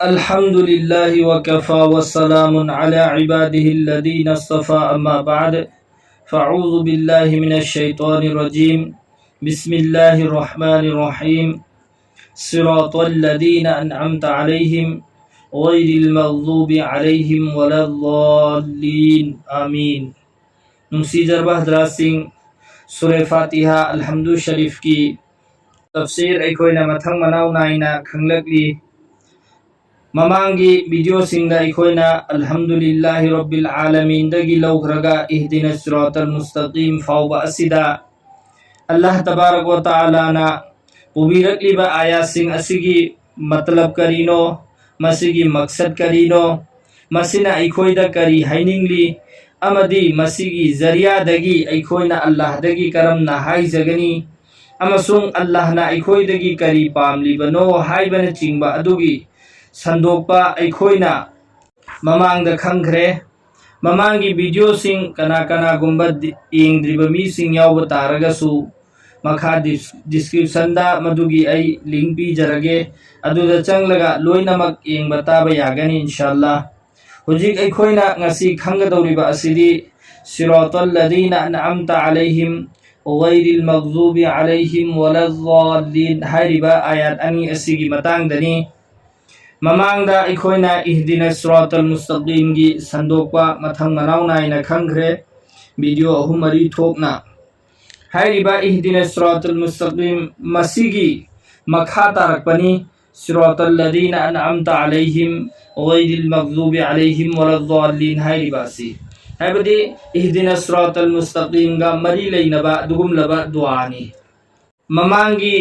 الحمد لله وكفى والسلام على عباده الذين اصطفى أما بعد فأعوذ بالله من الشيطان الرجيم بسم الله الرحمن الرحيم صراط الذين أنعمت عليهم غير المغضوب عليهم ولا الضالين آمين. نمسی جربہ حضرات سنگھ سورہ فاتحہ الحمد شریف کی تفسیر ایکوئنا متھنگ مناو نائنا کھنگلکلی ممانگی ویڈیو سنگدا ایکوئنا الحمدللہ رب العالمین دگی لوگرگا اہدنا الصراط المستقیم فاوبا اسیدا اللہ تبارک و تعالی نا پوبیرکلی با آیات سنگ اسیگی مطلب کرینو مسیگی مقصد کرینو مسینا ایکوئدا کری ہائننگلی امدی مسیگی ذریعہ دگی ایکوئنا اللہ دگی کرم نا ہائی زگنی امسون اللہ نا ایکوئدگی کری پاملی بنو ہائی بن چنگبا ادوگی سندوپا ایکوئنا ممانگ کھنگرے ممانگی ویڈیو سنگ کنا کنا گمبد اینگ دریبمی سنگ یاو بتارگسو مکھا ڈسکرپشن دا مدوگی ای لنک پی جرگے ادو دا چنگ لگا لوئی نمک اینگ بتابا یاگنی انشاءاللہ حجیق ایکوئنا نسی کھنگ دوریبا اسیدی صراط الذین انعمت علیہم غیر المغضوب علیہم ولا الضالین ہائی ربا آیات انی اسیگی متانگ دنی ممانگ دا ایکوئنا اہدنا الصراط المستقیم گی سندوپا متھنگ مناو نائنا کھنگرے ویڈیو اہو مری تھوکنا ہائی ربا اہدنا الصراط المستقیم مسیگی مکھا تارکپنی صراط الذین انعمت علیہم غیر المغضوب علیہم ولا الضالین ہائی ربا سی ہائی بدی اہدنا الصراط المستقیم گا مری لینبا دگم لبا دعانی ممانگی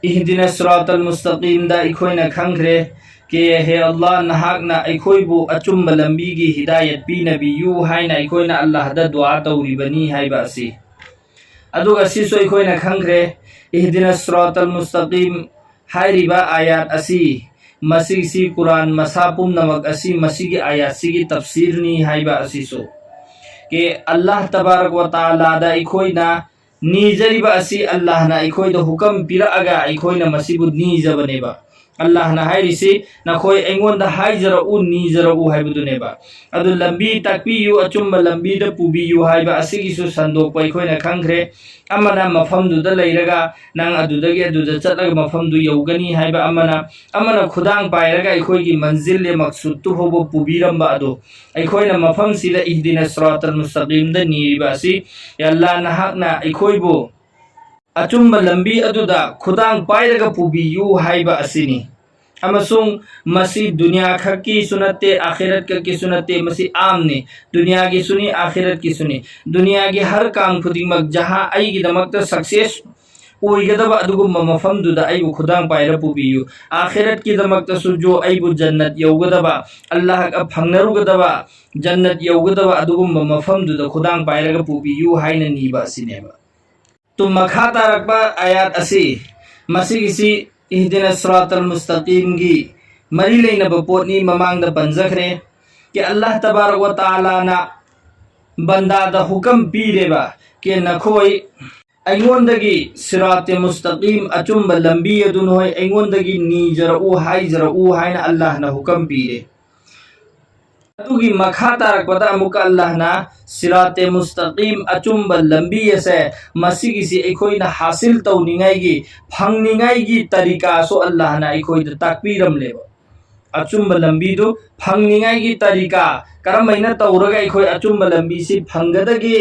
اہدنا الصراط المستقیم دا ایکوئنا کھنگرے کہ ہے اللہ نحاقنا ایکوئی بو اچم لمبی کی ہدایت پی نبیو ہائینا ایکوئنا اللہ دا دعا توری بنی ہائی باسی ادو اسی سو ایکوئنا کھنگرے اہدنا الصراط المستقیم ہائی ربا آیات اسی مسیح سی قرآن مساپم نمک اسی مسیح کی آیات سی کی تفسیر نی ہائی با اسی سو کہ اللہ تبارک و تعالی دا ایکوئنا نیجری با اسی اللہ نا ایکوئی دا حکم پیرا اگا ایکوئنا مسیح بود نیجا بنے با اللہ نا ہائی رسی نا کوئی انگون دا ہائی جرعو نی جرعو ہائی بدونے با ادو لمبی تکپیو اچم لمبی دا پوبیو ہائی با اسی کسو صندوق پای کوئی نا کھنگرے اما نا مفہم دو دا لیرگا نان ادو دا گی ادو دا چت لگا مفہم دو یوگنی ہائی با اما نا خدان پای رگا ایکوئی کی منزل لے مقصود تو ہو با پوبیرم با ادو ایکوئی نا مفہم سی دا اہدنا الصراط المستقیم دا نیری با اسی یا اللہ نا حق نا ایکوئی بو اچم لمبی ادو دا خدان پای رگا پوبیو ہائی با اسی نی اما سنگ مسیح دنیا کھکی سنتے آخرت کی سنتے مسیح عام نے دنیا کی سنی آخرت کی سنی دنیا کی ہر کام خودی مک جہاں ای کی دمک تا سکسیس اوئی گدبا ادگو مفہم دو دا ای بو خدان پای رپو بیو آخرت کی دمک تا سجو ای بو جنت یو گدبا اللہ کا پھنگنرو گدبا جنت you گدبا ادگو مفہم do the خدان پای رپو بیو high Neeba سنیبا تو مکھاتا رکبا آیات اسی مسیح کسی اہدنا الصراط المستقیم گی مری لین بپوتنی ممانگ دا پنزکرے کہ اللہ تبارک و تعالی نا بندہ دا حکم پیرے با کہ نکھوئی ایگوندگی صراط مستقیم اچم لمبی دنوئی ایگوندگی نی جرعو ہائی نا اللہ نا حکم پیرے تو کی مکھاتا رکھتا مکا اللہ نا صراط مستقیم اچم لمبی سے مسیح کسی ایکوئی نا حاصل تو نگائی گی پھنگ نگائی گی طریقہ سو اللہ نا ایکوئی دا تکبیرم لے با اچم لمبی دو پھنگ نگائی گی طریقہ کرم مہینہ تورگا ایکوئی اچم لمبی سے پھنگدگی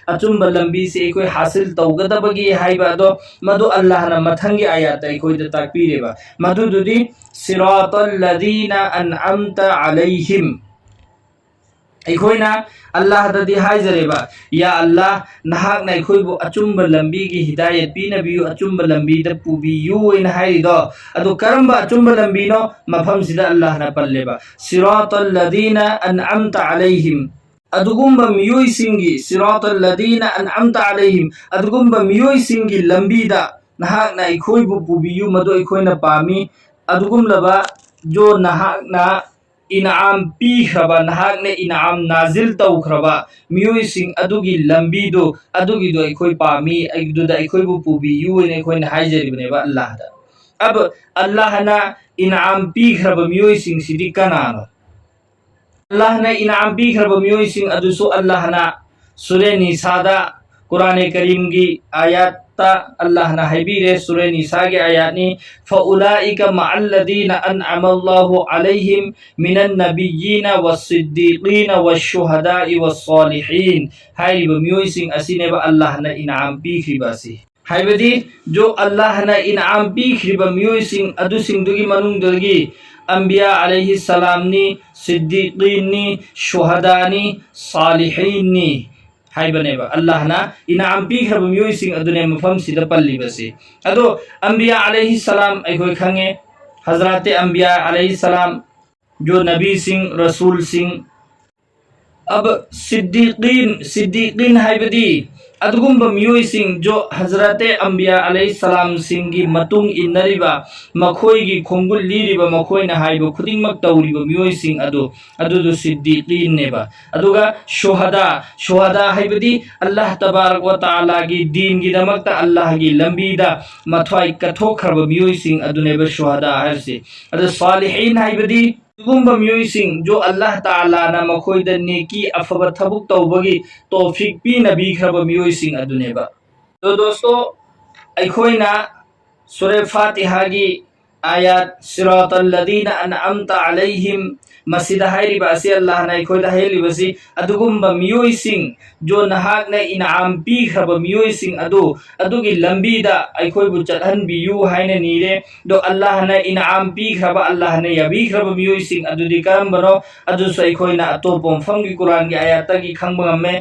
اچم لمبی سے ایکوئی حاصل توگدبگی ہائی با دو مدو اللہ نا متھنگی آیات ایکوئی دا تکبیر با مدو دو دی صراط الذین انعمت علیہم ایکوئی نا اللہ دا دی ہائی زریبا یا اللہ نحاق نا ایکوئی بو اچم لمبی کی ہدایت پی نبیو اچم لمبی دا پوبیو ان ہائی دا ادو کرم با اچم لمبی نو مفہم سیدہ اللہ نا پر لے با صراط الذین انعمت علیہم ادو گمبا میوئی سنگی صراط الذین انعمت علیہم ادو گمبا میوئی سنگی لمبی دا نحاق نا ایکوئی بو پوبیو مدو ایکوئی نا پامی ادو گم لبا جو نحاق نا انعام پی خربا نحاق نے انعام نازل تو خربا میوئی سنگ ادو کی لمبی دو ادو کی دو ایکوئی پامی ایک دو دا ایکوئی بو پوبی یو ان ایکوئی نحائی جری بنے با اللہ دا اب اللہ نا انعام پیخرب میوئی سنگ سیدی کنانو اللہ نا انعام پیخرب میوئی سنگ ادوسو اللہ نا سورہ نساء قرآن کریم کی آیات تا اللہ نا حبیر سورہ نساء کی آیات نی فَأُولَئِكَ مَعَ الَّذِينَ أَنْعَمَ اللَّهُ عَلَيْهِمْ مِنَ النَّبِيِّينَ وَالصِّدِّيقِينَ وَالشُّهَدَاءِ وَالصَّالِحِينَ ہائی بمیوئی سنگ اسینے با اللہ نا انعام پیخری باسی ہائی بدی جو اللہ نا انعام پیخری بمیوئی سنگ ادو سنگ دوگی منون دوگی انبیاء علیہ السلام نی صدیقین نی شہداء نی صالحین نی ہائی بنے با اللہ نا انعام پیخر بمیوئی سنگ ادونے مفہم سیدہ پلی بسی ادو انبیاء علیہ السلام ایکوئی کھنگے حضرات انبیاء علیہ السلام جو نبی سنگ رسول سنگ اب صدیقین ہائی بدی ادگم بمیوئی سنگ جو حضرت انبیاء علیہ السلام سنگی متنگ انریبا مکھوئی کی کھنگل لیریبا مکھوئی نہائی با خودنگ مکتوریبا میوئی سنگ ادو صدیقین نیبا ادوگا شہداء ہائی بدی اللہ تبارک و تعالی کی دین کی دمکتا اللہ کی لمبی دا متوائی کتھوکھر با میوئی سنگ ادو نیبا شہداء ہر سے ادو صالحین ہائی بدی گم بمیوئی سنگ جو اللہ تعالیٰ نا مکھوئی دا نیکی افبر تھبک توبگی توفیق پی نبی کھر بمیوئی سنگ ادونے با تو دوستو ایکھوئی نا سورہ فاتحہ کی آیات صراط الذین انعمت علیہم مسجد ہائری باسی اللہ نا ایکھوئی دا ہیلی باسی ادگم بمیوئی سنگ جو نہاک نا انعام پی کھر بمیوئی سنگ ادو کی لمبی دا ایکھوئی بچتہن بیو ہائنے نیرے دو اللہ نا انعام پی کھر با اللہ نا یبی کھر بمیوئی سنگ ادو دی کرم بنو ادو سو ایکھوئی نا اتو پونفم کی قرآن کی آیاتا کی کھنگ بگم میں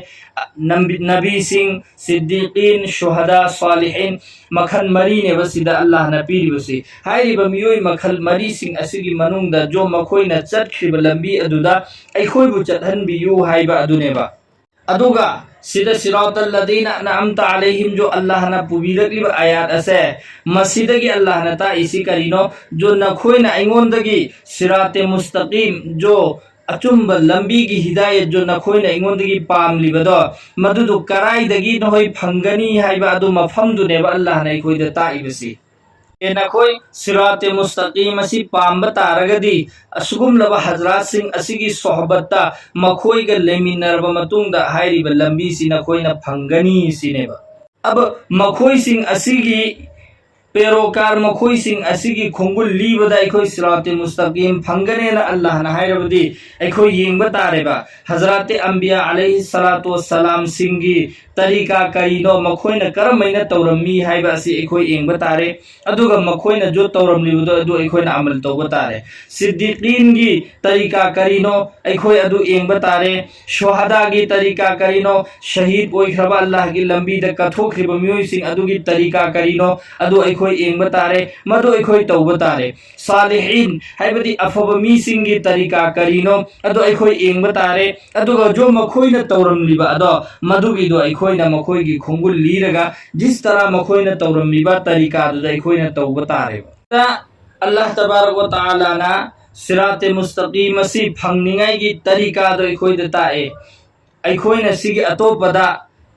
نبی سنگ صدیقین شہداء صالحین مکھن مری نے بسی دا اللہ نا پیری بسی ہائری بمیوئی مکھل مری سنگ اسیگی منونگ دا جو مکھوئی نا چت کھر لمبی ادو دا ایکھوئی بچتہن بیو ہائی با ادو نے با ادوگا سیدہ صراط الذین انعمت علیہم جو اللہ نا پوبیدگی با آیات اسے مسیدگی اللہ نا تا اسی کرینو جو نکھوئی نا انگوندگی صراط مستقیم جو اچم لمبی کی ہدایت جو نکھوئی نا انگوندگی پام لی بدو مددو کرائی دگی نوئی پھنگنی ہائی با ادو مفہم دو نے با اللہ نا ایکوئی دا تائی بسی کہ نکھوئی صراط مستقیم اسی پام بتا رگدی اسگم لبا حضرات سنگ اسی کی صحبتا مکھوئی کا لیمی نربا متونگ دا ہائری با لمبی سی نکھوئی نا پھنگنی سی نے با اب مکھوئی سنگ اسی کی پیروکار مکھوئی سنگ اسی کی کھنگل لی بدا ایکھوئی صراط مستقیم پھنگنے نا اللہ نا ہائر بدی ایکھوئی ینگ بتا رہے با حضرات انبیاء علیہ السلام سنگی طریقہ کرینو مکھوئی نا کرم مینہ تورمی ہائی با اسی ایکھوئی ینگ بتا رہے ادوگا مکھوئی نا جو تورم لی بدا ادو ایکھوئی نا عمل تو بتا رہے صدیقین کی طریقہ کرینو ایکھوئی ادو ینگ بتا رہے شہداء کی طریقہ کرینو شہید کوئی خربا اللہ کی لمبی دا کتھو خرب میوئی سنگ ادو کی طریقہ کرینو ادو ایکھوئی ینگ بتا رہے مدو ایکھوئی تو بتا رہے صالحین ہائی بدی افب می سنگی طریقہ کرینو ادو ایکھوئی ینگ بتا رہے ادو جو مکھوئی نا تورم لی با ادو مدو کی دو ایکھوئی نا مکھوئی کی کھنگل لی رگا جس طرح مکھوئی نا تورم لی با طریقہ ادو ایکھوئی نا تو بتا رہے اللہ تبارک و تعالی نا صراط مستقیم سی پھنگنگائی کی طریقہ دو ایکھوئی دتا ہے ایکھوئی نا سیگی اتو پدا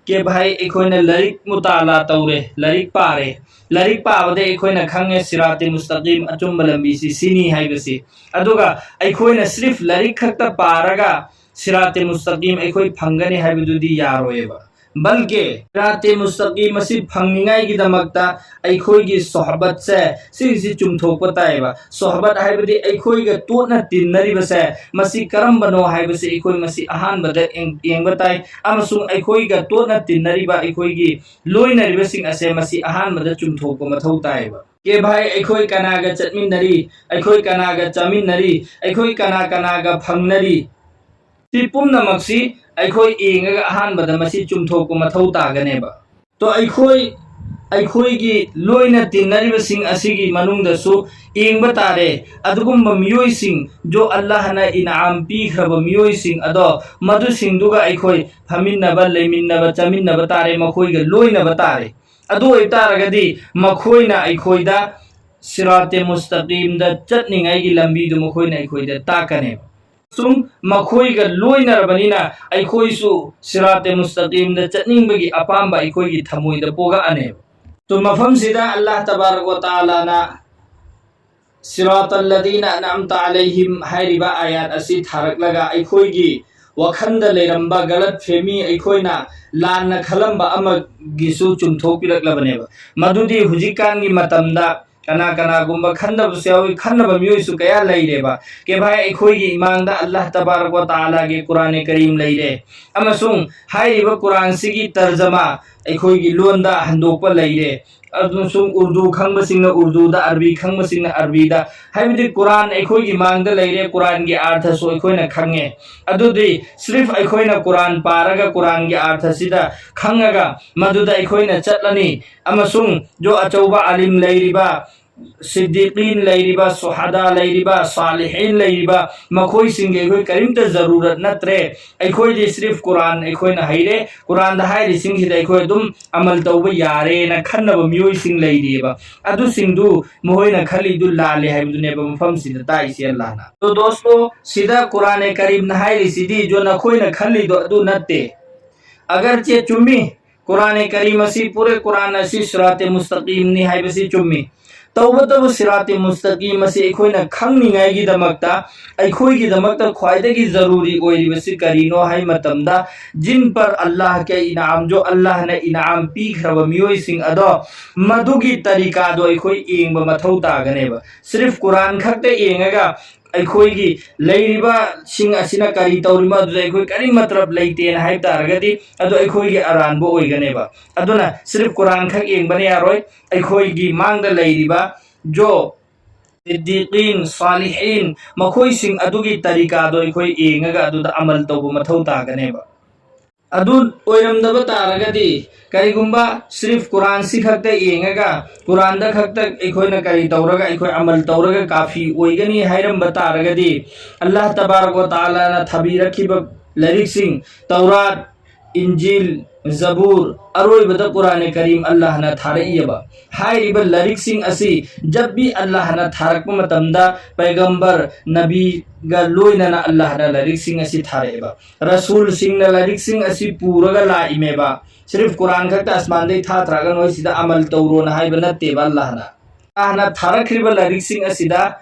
کہ بھائی ایکھوئی نا لرک مطالعہ تورے لرک پارے لرک پاودے ایکھوئی نا کھنگے صراط مستقیم اچم لمبی سی سینی ہائی بسی ادوگا ایکھوئی نا صرف لرک کھکتا پارگا صراط مستقیم ایکھوئی پھنگنے ہائی بدو دی یاروئے با بلکہ صراط مستقیم سی پھنگنگائی کی دمکتا ایکھوئی کی صحبت سے سی چمتھوک پتائے با صحبت ہائی بدی ایکھوئی کا تو نا تین نری بسے مسی کرم بنو ہائی بسی ایکھوئی مسی احان بدر ینگ بتائے اما سن ایکھوئی کا تو نا تین نری با ایکھوئی کی لوئی نری بسنگ اسے مسی احان بدر چمتھوک متھوتائے با کہ بھائی ایکھوئی کناگا چتمین نری ایکھوئی کناگا چامین نری ایکھوئی کناگا پھنگ نری تی پم نمکسی ایکھوئی اینگا احان بدر مسی چمتھوک متھوتا گنے با تو ایکھوئی کی لوئی نا تین نری بسنگ اسی کی منونگ دسو اینگ بتا رہے ادگم بمیوئی سنگ جو اللہ نا انعام پیخ بمیوئی سنگ ادو مدو سنگ دوگا ایکھوئی ہمین نبا لیمین نبا چامین نبا تارے مکھوئی کا لوئی نبا تارے ادو ایتا رگدی مکھوئی نا ایکھوئی دا صراط مستقیم دا چتنگائی کی لمبی دو مکھوئی نا ایکھوئی دا تاکنے با سن مکھوئی کا لوئی نربنینا ایکھوئی سو صراط مستقیم دا چتننگ بگی اپام با ایکھوئی کی تھموئی دا پوگا انے تو مفہم سیدھا اللہ تبارک و تعالی نا Siratal ladina an'amta alayhim hairiba ayat asi tharaklaga aikhoigi wakhanda leiramba galat femi aikhoina lanna khalamba ama gisu chumthopilaklabaneba madudi hujikangi matamda kana kana gumba khanda busawi khanda ba miyoi su kaya leireba ke bhai aikhoigi imangda Allah tabarak wa taala ge Quran Karim leire amasung hairiba Quran sigi tarjama aikhoigi londa handokpa leire adusung Urdu khangba singna Urdu da Arabi khangba singna Arabi da haibidi Quran aikhoigi mangda leire Quran gi artha so aikhoina khange adudi sirf aikhoina Quran paraga Quran gi artha sida khangaga maduda aikhoina chatlani amasung jo achauba alim leiriba Siddiqin leiriba suhada leiriba salihin leiriba makhoi singe khoi karimta zarurat natre aikhoi de sirf Quran aikhoi na haire Quran da haire sing hida aikhoi dum amal tawba yare na khanna miyoi sing leiriba adu singdu mohoi na khali du lale haibu ne ba mafam sida ta isi Allah na to dosto sida Quran Karim na haire sidi jo na khoi na khali do adu natte agar che chummi Quran Karim asi pure Quran asi sirat mustaqim ni haibasi chummi tawbatabu sirati mustaqim asi aikhoina khangningai gi damakta aikhoi gi damakta khwaidagi zaruri oiribasi karino hai matamda jin par Allah ke inam jo Allah na inam pi khraba miyoi sing ado madugi tarika do aikhoi engba mathau ta ganeba sirf Quran khakte engaga aikhoi leiriba sing asina kari taurima du aikhoi kari matlab leite na hai targadi adu aikhoi gi aranbo oiganeba aduna sirf Quran khak engbane yaroi aikhoi gi mangda leiriba jo Siddiqin salihin makhoi sing adugi tarika do aikhoi engaga adu da amal tawbu mathau taganeba adu oiramdaba taragadi karigumba sirf Quran si khakta engaga Quran da khakta aikhoina kari tawraga aikhoi amal tawraga kafi oigani hairamba taragadi Allah tabarak wa taala na thabirakhiba lyric sing Taurat Injil Zabur aroi bada Quran Karim Allah na tharaiyaba hairiba lyric sing asi jab bhi Allah na tharakpa matamda paigambar nabi ga loina na Allah na lyric sing asi tharaiba rasul sing na lyric sing asi puraga la imeba sirf Quran khakta asman dei tha traga noi sida amal tawro na haiba natte ba Allah na tharakriba lyric sing asida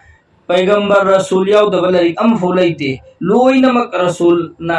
paigambar rasul yaw da lyric am folaite loina mak rasul na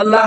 Allah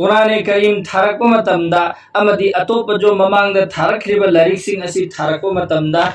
Quran Karim tharakpa matamda amadi atopa jo mamangda tharakliba lyric sing asi tharakpa matamda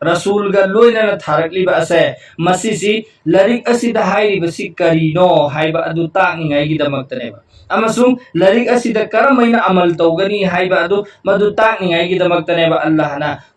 rasul ga loina na tharakliba ase masisi lyric asi da hairiba si karino haiba adu takningai gi damaktaneba amasung lyric asi da karamaina amal tawgani haiba adu madu takningai gi damaktaneba Allah na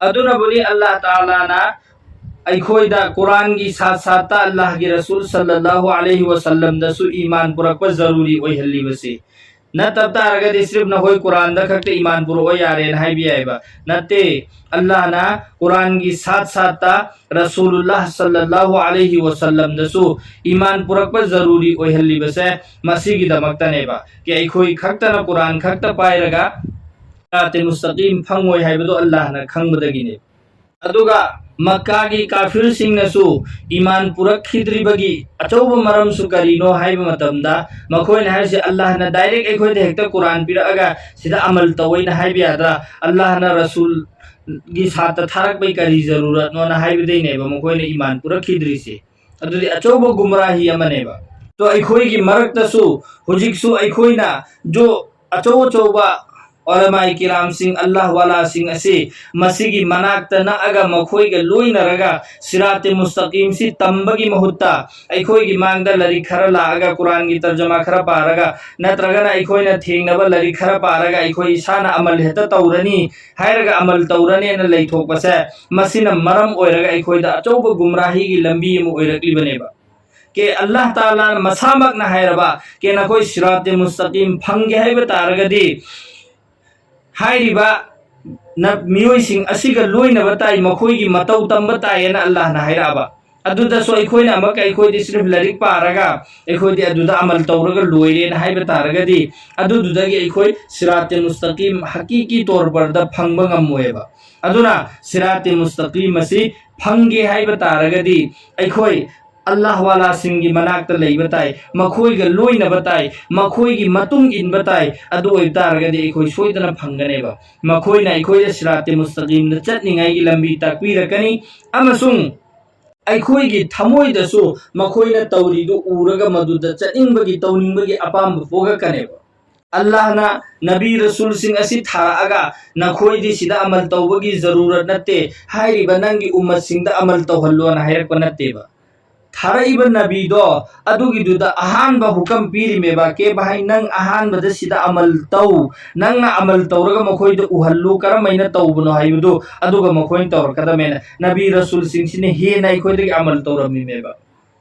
aduna boli Allah taala na aikhoida Quran gi sath sath Allah gi Rasul sallallahu alaihi wasallam da su iman purakpa zaruri oi halli base na tab targa de sirf na hoi Quran da khakte iman puro oi yare na hai bi aiba natte Allah na Quran gi sath sath Rasulullah sallallahu alaihi wasallam da su iman purakpa zaruri oi halli base masi gi damakta neba ke aikhoi khakta na Quran khakta pairaga ate mustaqim phangoi haibado Allah na khangbadagine aduga Makkah gi kafir sing nasu iman purak khidribagi achauba maram su karino haiba matamda makhoi na haise Allah na direct aikhoi de hekta Quran piraga sida amal tawai na haibi adra Allah na rasul gi sata tharak bai kari zarurat no na haibi dei neba makhoi na iman purak khidri se adudi achauba gumrahi amaneba to aikhoi gi marakta su hujik su aikhoi na jo achauba Ulama kiram sing Allah wala sing ase masigi manakta na aga makhoi ga loina raga sirate mustaqim si tambagi mahutta aikhoi gi mangda lari khara la aga Quran gi tarjuma khara paraga natraga na aikhoi na thengnaba lari khara paraga aikhoi sana amal heta taurani hairaga amal taurani na leithok pase masina maram oiraga aikhoi da achauba gumrahi gi lambi mu oirakli baneba ke Allah taala masamak na hairaba ke na koi sirate mustaqim phangge haiba taragadi hairiba na miyoi sing asiga loina batai makhoi gi matau tamba tai na Allah na hairaba aduda so aikhoi na amaka aikhoi di sirf lyric paraga aikhoi di aduda amal tawraga loire na haiba taragadi aduda gi aikhoi sirate mustaqim hakiki tor par da phangba ngamoeba aduna sirate mustaqim asi phangge haiba taragadi aikhoi Allah wala singi manakta leiba tai makhoiga loinaba tai makhoigi matung inba tai adu oitaragadi ekhoi soidana phanganeba makhoina ekhoida sirate mustaqim da chatningai gi lambi takpirakani amasung ꯑꯩꯈꯣꯏꯒꯤ ꯊꯃꯣꯏꯗꯁꯨ ꯃꯈꯣꯏꯅ ꯇꯧꯔꯤꯗꯨ ꯎꯔꯒ ꯃꯗꯨꯗ ꯆꯠꯅꯤꯡꯕꯒꯤ ꯇꯧꯅꯤꯡꯕꯒꯤ ꯑꯄꯥꯝꯕ ꯄꯣꯛꯂꯛꯀꯅꯦꯕ ꯑꯜꯂꯥꯍꯅ ꯅꯕꯤ ꯔꯁꯨꯜꯁꯤꯡ ꯑꯁꯤ ꯊꯥꯔꯛꯑꯒ ꯅꯈꯣꯏꯗꯤ ꯁꯤꯗ ꯑꯃꯜ ꯇꯧꯕꯒꯤ ꯖꯔꯨꯔꯠ ꯅꯠꯇꯦ ꯍꯥꯏꯔꯤꯕ ꯅꯪꯒꯤ ꯎꯝꯃꯠꯁꯤꯡꯗ ꯑꯃꯜ ꯇꯧꯍꯜꯂꯣꯅ ꯍꯥꯏꯔꯛꯄ ꯅꯠꯇꯦꯕ ꯊꯥꯔꯛꯏꯕ ꯅꯕꯤꯗꯣ ꯑꯗꯨꯒꯤꯗꯨꯗ ꯑꯍꯥꯟꯕ ꯍꯨꯀꯝ ꯄꯤꯔꯤꯃꯦꯕ ꯀꯦ ꯚꯥꯏ ꯅꯪ ꯑꯍꯥꯟꯕꯗ ꯁꯤꯗ ꯑꯃꯜ ꯇꯧ ꯅꯪꯅ ꯑꯃꯜ ꯇꯧꯔꯒ ꯃꯈꯣꯏꯗ ꯎꯍꯜꯂꯨ ꯀꯔꯝꯍꯥꯏꯅ ꯇꯧꯕꯅꯣ ꯍꯥꯏꯕꯗꯨ ꯑꯗꯨꯒ ꯃꯈꯣꯏꯅ ꯇꯧꯔꯛꯀꯗꯕꯅꯦꯅ ꯅꯕꯤ ꯔꯁꯨꯜꯁꯤꯡꯁꯤꯅ ꯍꯦꯟꯅ ꯑꯩꯈꯣꯏꯗꯒꯤ ꯑꯃꯜ ꯇꯧꯔꯝꯃꯤꯃꯦꯕ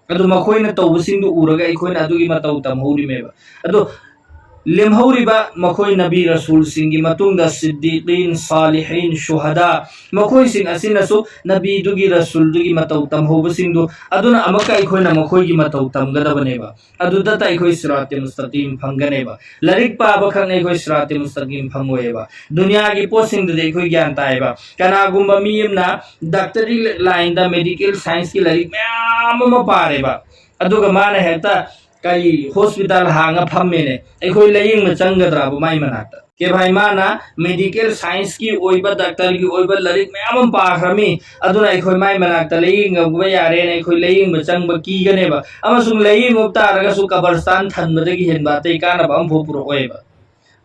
ꯑꯗꯨ ꯃꯈꯣꯏꯅ ꯇꯧꯕꯁꯤꯡꯗꯨ ꯎꯔꯒ ꯑꯩꯈꯣꯏꯅ ꯑꯗꯨꯒꯤ ꯃꯇꯧ ꯇꯝꯍꯧꯔꯤꯃꯦꯕ ꯑꯗꯣ lemhauriba makhoi nabi rasul singi matungda siddiqin salihin shuhada makhoi sing asinasu nabi dugi rasul dugi matau tamhoba singdu aduna amaka ikhoina makhoi gi matau tamgadabaneba aduda ta ikhoi sirate mustaqim phanganeba larik pa ba khang ikhoi sirate mustaqim phangoeba dunya gi posing de ikhoi gyan taiba kana gumba miyamna doctory line da medical science ki larik myam ma pareba aduga mana heta kai hospital hanga phammene ekhoi laying ma changadra bu mai manata ke bhai mana medical science ki oiba doctor ki oiba larik mayam pa khrami aduna ekhoi mai manata laying bu yare ne ekhoi laying ma changba ki gane ba amasung laying upta raga su kabarstan thanbadagi henba te kana ba am phopuro oiba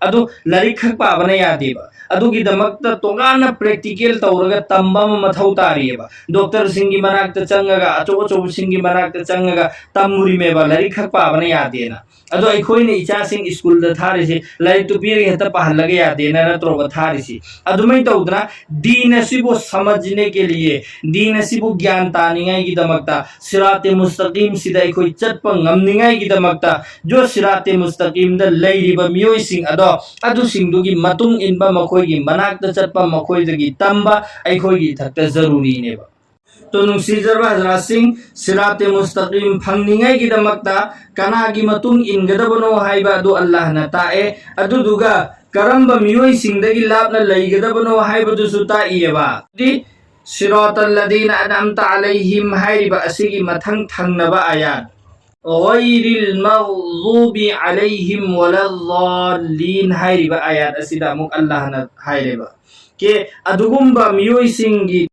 adu larik khak pa bana yade ba adugi damakta tongana practical tawraga tamba ma mathau tariyeba doctor singi manakta changaga acho acho singi manakta changaga tamuri meba larik khak pa bana yade na ado ekhoi ne icha sing school da thari si larik tu piri heta pahallaga yade na natro ba thari si adumai tawdna din asibo samajhne ke liye din asibo gyan taningai gi damakta sirate mustaqim sida ekhoi chatpa ngamningai gi damakta jo sirate mustaqim da leiriba miyoi sing ado adu singdugi matung inba makhoi gi manakta chatpa makhoi dagi tamba aikhoi gi thakta zaruri neba to nungsijarba hazrat singh sirate mustaqim phangningai gi damakta kana gi matung ingadabano haiba adu allah na tae adu duga karamba miyoi singdagi lapna leigadabano haiba du su taiyeba di siratal ladina an'amta alaihim haiba asigi mathang thangnaba ayat ghairil maghdubi alaihim waladdallin hairiba ayat asida muk Allah na hairiba ke adugumba miyoi singi